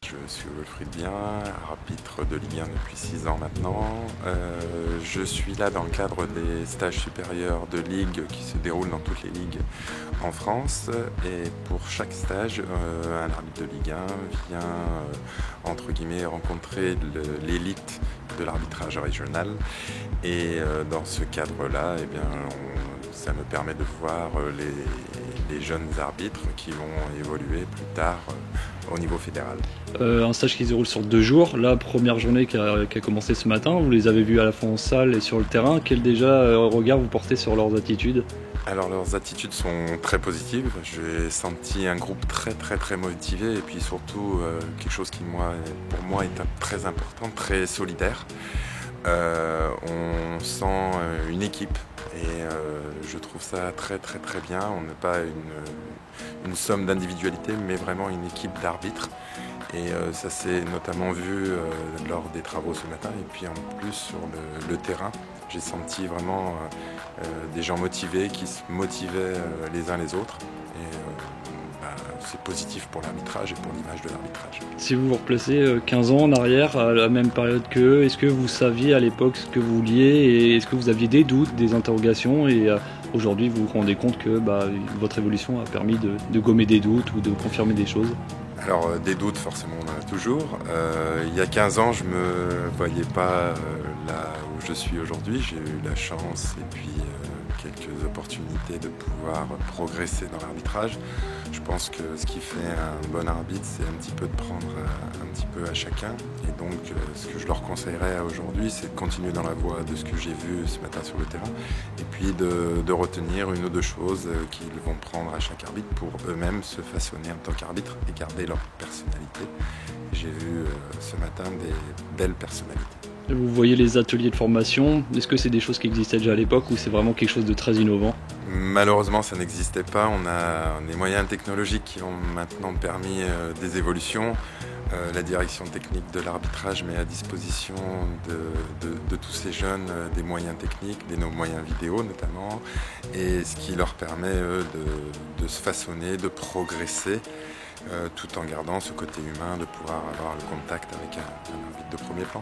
Je suis Wilfried Bien, arbitre de Ligue 1 depuis 6 ans maintenant. Je suis là dans le cadre des stages supérieurs de Ligue qui se déroulent dans toutes les ligues en France. Et pour chaque stage, un arbitre de Ligue 1 vient entre guillemets rencontrer l'élite de l'arbitrage régional. Et dans ce cadre-là, eh bien, ça me permet de voir les jeunes arbitres qui vont évoluer plus tard au niveau fédéral. Un stage qui se déroule sur 2 jours. La première journée qui a commencé ce matin, vous les avez vus à la fois en salle et sur le terrain. Quel regard vous portez sur leurs attitudes ? Alors leurs attitudes sont très positives. J'ai senti un groupe très motivé et puis surtout quelque chose qui pour moi est très important, très solidaire. On sent une équipe et je trouve ça très bien. On n'a pas une somme d'individualité mais vraiment une équipe d'arbitres. Et ça s'est notamment vu lors des travaux ce matin et puis en plus sur le terrain. J'ai senti vraiment des gens motivés qui se motivaient les uns les autres. Et c'est positif pour l'arbitrage et pour l'image de l'arbitrage. Si vous vous replacez 15 ans en arrière, à la même période qu'eux, est-ce que vous saviez à l'époque ce que vous vouliez et est-ce que vous aviez des doutes, des interrogations et aujourd'hui vous vous rendez compte que votre évolution a permis de gommer des doutes ou de confirmer des choses ? Alors des doutes forcément on en a toujours. Il y a 15 ans je ne me voyais pas là où je suis aujourd'hui. J'ai eu la chance et puis quelques opportunités de pouvoir progresser dans l'arbitrage. Je pense que ce qui fait un bon arbitre, c'est un petit peu de prendre un petit peu à chacun. Et donc, ce que je leur conseillerais aujourd'hui, c'est de continuer dans la voie de ce que j'ai vu ce matin sur le terrain. Et puis de retenir une ou deux choses qu'ils vont prendre à chaque arbitre pour eux-mêmes se façonner en tant qu'arbitre et garder leur personnalité. J'ai vu ce matin des belles personnalités. Vous voyez les ateliers de formation, est-ce que c'est des choses qui existaient déjà à l'époque ou c'est vraiment quelque chose de très innovant ? Malheureusement, ça n'existait pas. On a des moyens technologiques qui ont maintenant permis des évolutions. La direction technique de l'arbitrage met à disposition de tous ces jeunes des moyens techniques, nos moyens vidéo notamment, et ce qui leur permet de se façonner, de progresser, tout en gardant ce côté humain, de pouvoir avoir le contact avec un arbitre de premier plan.